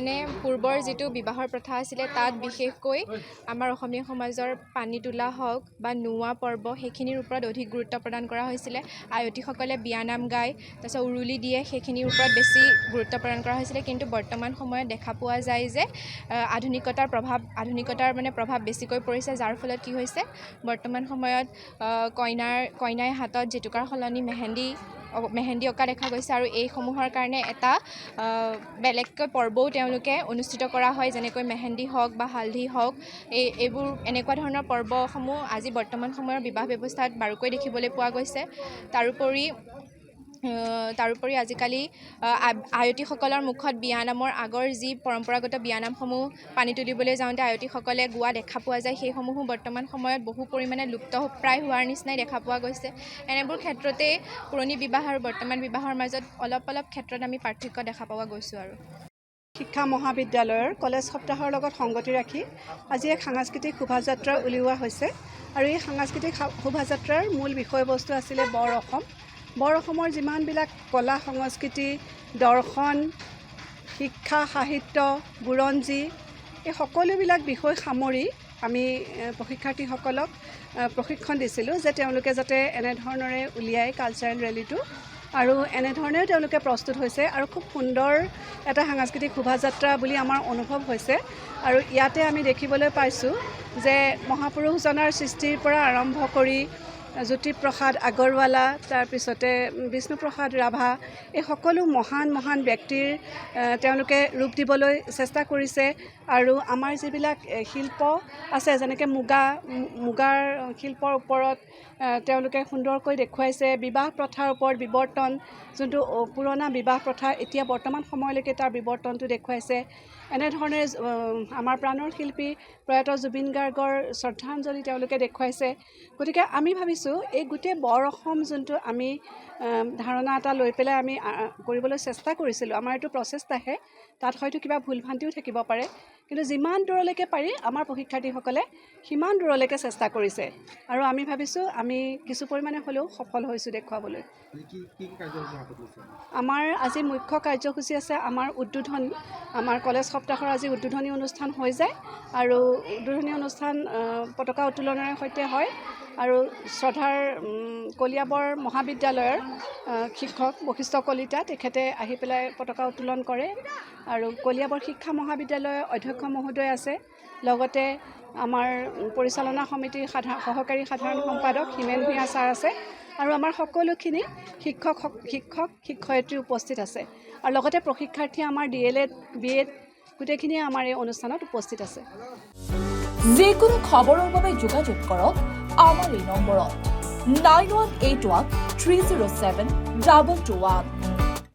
মানে পূৰ্বৰ যিটো বিবাহৰ প্ৰথা আছিলে তাত বিশেষকৈ আমাৰ অসমীয়া সমাজৰ পানী তোলা হওক বা নোৱা পৰ্ব সেইখিনিৰ ওপৰত অধিক গুৰুত্ব প্ৰদান কৰা হৈছিলে। আয়তীসকলে বিয়ানাম গায়, তাৰপিছত উৰুলি দিয়ে, সেইখিনিৰ ওপৰত বেছি গুৰুত্ব প্ৰদান কৰা হৈছিলে। কিন্তু বৰ্তমান সময়ত দেখা পোৱা যায় যে আধুনিকতাৰ প্ৰভাৱ বেছিকৈ পৰিছে, যাৰ ফলত কি হৈছে বৰ্তমান সময়ত কইনাই হাতত জেতুকাৰ সলনি মেহেন্দি অঁকা দেখা গৈছে। আৰু এইসমূহৰ কাৰণে এটা বেলেগকৈ পৰ্বও তেওঁলোকে অনুষ্ঠিত কৰা হয়, যেনেকৈ মেহেন্দি হওক বা হালধি হওক। এইবোৰ এনেকুৱা ধৰণৰ পৰ্বসমূহ আজি বৰ্তমান সময়ৰ বিবাহ ব্যৱস্থাত বাৰুকৈ দেখিবলৈ পোৱা গৈছে। তাৰোপৰি আজিকালি আয়তীসকলৰ মুখত বিয়ানামৰ আগৰ যি পৰম্পৰাগত বিয়ানামসমূহ পানী তুলিবলৈ যাওঁতে আয়তীসকলে গোৱা দেখা পোৱা যায়, সেইসমূহো বৰ্তমান সময়ত বহু পৰিমাণে লুপ্তপ্ৰায় হোৱাৰ নিচিনাই দেখা পোৱা গৈছে। এনেবোৰ ক্ষেত্ৰতে পুৰণি বিবাহ আৰু বৰ্তমান বিবাহৰ মাজত অলপ ক্ষেত্ৰত আমি পাৰ্থক্য দেখা পোৱা গৈছোঁ। আৰু শিক্ষা মহাবিদ্যালয়ৰ কলেজ সপ্তাহৰ লগত সংগতি ৰাখি আজি এক সাংস্কৃতিক শোভাযাত্ৰা উলিওৱা হৈছে। আৰু এই সাংস্কৃতিক শোভাযাত্ৰাৰ মূল বিষয়বস্তু আছিলে বৰ অসমৰ যিমানবিলাক কলা সংস্কৃতি, দৰ্শন, শিক্ষা, সাহিত্য, বুৰঞ্জী, এই সকলোবিলাক বিষয় সামৰি আমি প্ৰশিক্ষাৰ্থীসকলক প্ৰশিক্ষণ দিছিলোঁ যে তেওঁলোকে যাতে এনেধৰণৰে উলিয়ায় কালচাৰেল ৰেলীটো। আৰু এনেধৰণেও তেওঁলোকে প্ৰস্তুত হৈছে আৰু খুব সুন্দৰ এটা সাংস্কৃতিক শোভাযাত্ৰা বুলি আমাৰ অনুভৱ হৈছে। আৰু ইয়াতে আমি দেখিবলৈ পাইছোঁ যে মহাপুৰুষজনাৰ সৃষ্টিৰ পৰা আৰম্ভ কৰি জ্যোতিপ্ৰসাদ আগৰৱালা, তাৰপিছতে বিষ্ণুপ্ৰসাদ ৰাভা, এই সকলো মহান ব্যক্তিৰ তেওঁলোকে ৰূপ দিবলৈ চেষ্টা কৰিছে। আৰু আমাৰ যিবিলাক শিল্প আছে, যেনেকৈ মুগাৰ শিল্পৰ ওপৰত তেওঁলোকে সুন্দৰকৈ দেখুৱাইছে। বিবাহ প্ৰথাৰ ওপৰত বিৱৰ্তন, যোনটো পুৰণা বিবাহ প্ৰথা এতিয়া বৰ্তমান সময়লৈকে তাৰ বিৱৰ্তনটো দেখুৱাইছে। এনেধৰণে আমাৰ প্ৰাণৰ শিল্পী প্ৰয়াত জুবিন গাৰ্গৰ শ্ৰদ্ধাঞ্জলি তেওঁলোকে দেখুৱাইছে। গতিকে আমি ভাবিছোঁ এই গোটেই বৰ অসম যোনটো আমি ধাৰণা এটা লৈ পেলাই আমি কৰিবলৈ চেষ্টা কৰিছিলোঁ, আমাৰ এইটো প্ৰচেষ্টাহে, তাত হয়তো কিবা ভুল ভ্ৰান্তিও থাকিব পাৰে, কিন্তু যিমান দূৰলৈকে পাৰি আমাৰ প্ৰশিক্ষাৰ্থীসকলে সিমান দূৰলৈকে চেষ্টা কৰিছে। আৰু আমি ভাবিছোঁ আমি কিছু পৰিমাণে হ'লেও সফল হৈছোঁ দেখুৱাবলৈ। আমাৰ আজি মুখ্য কাৰ্যসূচী আছে আমাৰ উদ্বোধনী। আমাৰ কলেজ সপ্তাহৰ আজি উদ্বোধনী অনুষ্ঠান হৈ যায়। আৰু উদ্বোধনী অনুষ্ঠান পতাকা উত্তোলনেৰে সৈতে হয়। আৰু শ্ৰদ্ধাৰ কলিয়াবৰ মহাবিদ্যালয়ৰ শিক্ষক বশিষ্ঠ কলিতা তেখেতে আহি পেলাই পতাকা উত্তোলন কৰে। আৰু কলিয়াবৰ শিক্ষা মহাবিদ্যালয়ৰ অধ্যক্ষ মহোদয় আছে, লগতে আমাৰ পৰিচালনা সমিতিৰ সহকাৰী সাধাৰণ সম্পাদক হিমেন ভূঞা ছাৰ আছে, আৰু আমাৰ সকলোখিনি শিক্ষয়িত্ৰী উপস্থিত আছে। আৰু লগতে প্ৰশিক্ষাৰ্থী আমাৰ DLED BEd গোটেইখিনিয়ে আমাৰ এই অনুষ্ঠানত উপস্থিত আছে। যিকোনো খবৰৰ বাবে যোগাযোগ কৰক আমাৰ এই নম্বৰত 9181 307 221।